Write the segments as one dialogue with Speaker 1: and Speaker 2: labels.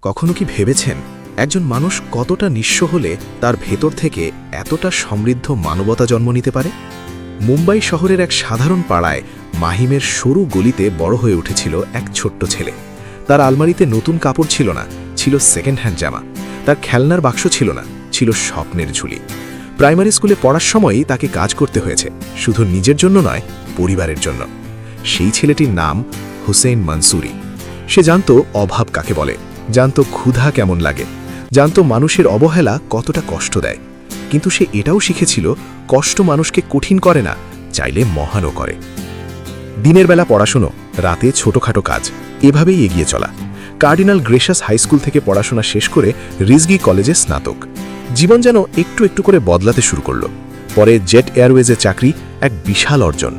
Speaker 1: কখনো কি ভেবেছেন একজন মানুষ কতটা নিঃস্ব হলে তার ভেতর থেকে এতটা সমৃদ্ধ মানবতা জন্ম নিতে পারে? মুম্বাই শহরের এক সাধারণ পাড়ায় মাহিমের সরু গলিতে বড় হয়ে উঠেছিল এক ছোট্ট ছেলে। তার আলমারিতে নতুন কাপড় ছিল না, ছিল সেকেন্ড হ্যান্ড জামা। তার খেলনার বাক্স ছিল না, ছিল স্বপ্নের ঝুলি। প্রাইমারি স্কুলে পড়ার সময়ই তাকে কাজ করতে হয়েছে, শুধু নিজের জন্য নয়, পরিবারের জন্য। সেই ছেলেটির নাম হুসেইন মনসুরি। সে জানত অভাব কাকে বলে, জানত ক্ষুধা কেমন লাগে, জানত মানুষের অবহেলা কতটা কষ্ট দেয়। কিন্তু সে এটাও শিখেছিল, কষ্ট মানুষকে কঠিন করে না, চাইলে মহানও করে। দিনের বেলা পড়াশুনো, রাতে ছোটখাটো কাজ, এভাবেই এগিয়ে চলা। কার্ডিনাল গ্রেশাস হাই স্কুল থেকে পড়াশোনা শেষ করে রিজগি কলেজে স্নাতক। জীবন যেন একটু একটু করে বদলাতে শুরু করল। পরে জেট এয়ারওয়েজে চাকরি, এক বিশাল অর্জন।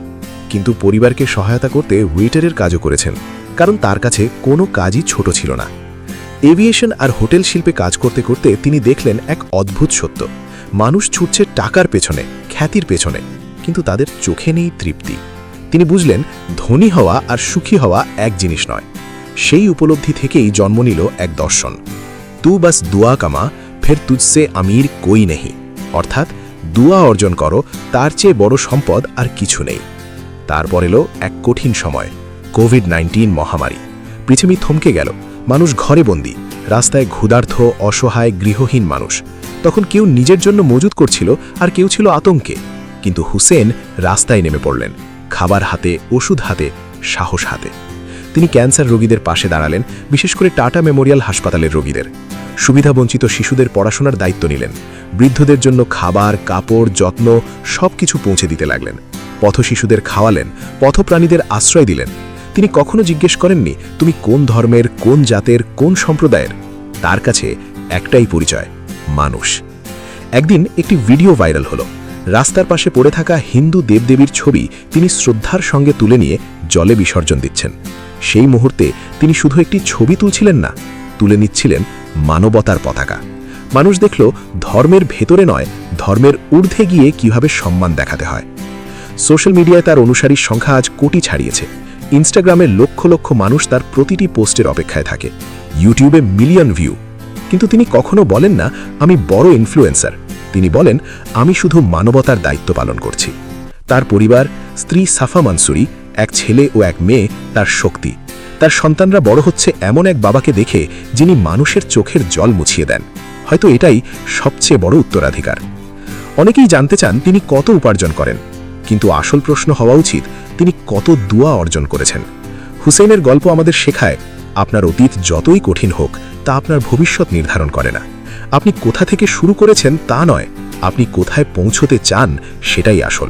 Speaker 1: কিন্তু পরিবারকে সহায়তা করতে ওয়েটারের কাজও করেছেন, কারণ তার কাছে কোনো কাজই ছোট ছিল না। এভিয়েশন আর হোটেল শিল্পে কাজ করতে করতে তিনি দেখলেন এক অদ্ভুত সত্য। মানুষ ছুটছে টাকার পেছনে, খ্যাতির পেছনে, কিন্তু তাদের চোখে নেই তৃপ্তি। তিনি বুঝলেন ধনী হওয়া আর সুখী হওয়া এক জিনিস নয়। সেই উপলব্ধি থেকেই জন্ম নিল এক দর্শন, তু বাস দুয়া কামা ফের তুজসে আমির কই নেহি। অর্থাৎ দুয়া অর্জন করো, তার চেয়ে বড় সম্পদ আর কিছু নেই। তারপর এলো এক কঠিন সময়, কোভিড-19 মহামারী। পৃথিবী থমকে গেল, মানুষ ঘরে বন্দী, রাস্তায় ক্ষুধার্ত, অসহায়, গৃহহীন মানুষ। তখন কেউ নিজের জন্য মজুত করছিল, আর কেউ ছিল আতঙ্কে। কিন্তু হুসেন রাস্তায় নেমে পড়লেন, খাবার হাতে, ওষুধ হাতে, সাহস হাতে। তিনি ক্যান্সার রোগীদের পাশে দাঁড়ালেন, বিশেষ করে টাটা মেমোরিয়াল হাসপাতালের রোগীদের। সুবিধাবঞ্চিত শিশুদের পড়াশোনার দায়িত্ব নিলেন। বৃদ্ধদের জন্য খাবার, কাপড়, যত্ন সবকিছু পৌঁছে দিতে লাগলেন। পথ শিশুদের খাওয়ালেন, পথপ্রাণীদের আশ্রয় দিলেন। তিনি কখনো জিজ্ঞেস করেননি তুমি কোন ধর্মের, কোন জাতের, কোন সম্প্রদায়ের। তার কাছে একটাই পরিচয়, মানুষ। একদিন একটি ভিডিও ভাইরাল হলো। রাস্তার পাশে পড়ে থাকা হিন্দু দেবদেবীর ছবি তিনি শ্রদ্ধার সঙ্গে তুলে নিয়ে জলে বিসর্জন দিচ্ছেন। সেই মুহূর্তে তিনি শুধু একটি ছবি তুলছিলেন না, তুলে নিচ্ছিলেন মানবতার পতাকা। মানুষ দেখল ধর্মের ভেতরে নয়, ধর্মের ঊর্ধ্বে গিয়ে কিভাবে সম্মান দেখাতে হয়। সোশ্যাল মিডিয়ায় তার অনুসারীর সংখ্যা আজ কোটি ছাড়িয়েছে। ইনস্টাগ্রামে লক্ষ লক্ষ মানুষ তার প্রতিটি পোস্টের অপেক্ষায় থাকে, ইউটিউবে মিলিয়ন ভিউ। কিন্তু তিনি কখনো বলেন না আমি বড় ইনফ্লুয়েন্সার। তিনি বলেন আমি শুধু মানবতার দায়িত্ব পালন করছি। তার পরিবার, স্ত্রী সাফা মনসুরি, এক ছেলে ও এক মেয়ে তার শক্তি। তার সন্তানরা বড় হচ্ছে এমন এক বাবাকে দেখে যিনি মানুষের চোখের জল মুছিয়ে দেন। হয়তো এটাই সবচেয়ে বড় উত্তরাধিকার। অনেকেই জানতে চান তিনি কত উপার্জন করেন, কিন্তু আসল প্রশ্ন হওয়া উচিত তিনি কত দুয়া অর্জন করেছেন। হুসেইনের গল্প আমাদের শেখায় আপনার অতীত যতই কঠিন হোক, তা আপনার ভবিষ্যৎ নির্ধারণ করে না। আপনি কোথা থেকে শুরু করেছেন তা নয়, আপনি কোথায় পৌঁছতে চান সেটাই আসল।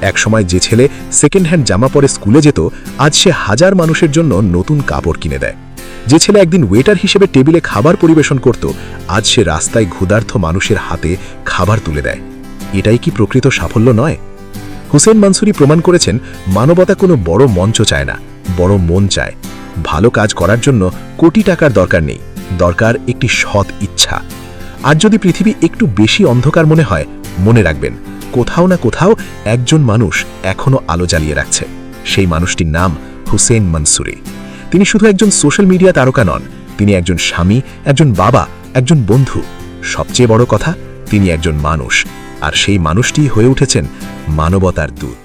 Speaker 1: একসময় যে ছেলে সেকেন্ড হ্যান্ড জামা পরে স্কুলে যেত, আজ সে হাজার মানুষের জন্য নতুন কাপড় কিনে দেয়। যে ছেলে একদিন ওয়েটার হিসেবে টেবিলে খাবার পরিবেশন করত, আজ সে রাস্তায় ক্ষুধার্ত মানুষের হাতে খাবার তুলে দেয়। এটাই কি প্রকৃত সাফল্য নয়? হুসেইন মনসুরি প্রমাণ করেছেন মানবতা কোনো বড় মঞ্চ চায় না, বড় মন চায়। ভালো কাজ করার জন্য কোটি টাকার দরকার নেই, দরকার একটি সৎ ইচ্ছা। আজ যদি পৃথিবী একটু বেশি অন্ধকার মনে হয়, মনে রাখবেন কোথাও না কোথাও একজন মানুষ এখনো আলো জ্বালিয়ে রাখছে। সেই মানুষটির নাম হুসেইন মনসুরি। তিনি শুধু একজন সোশ্যাল মিডিয়া তারকা নন, তিনি একজন স্বামী, একজন বাবা, একজন বন্ধু। সবচেয়ে বড় কথা, তিনি একজন মানুষ, আর সেই মানুষটি হয়ে উঠেছেন মানবতার দূত।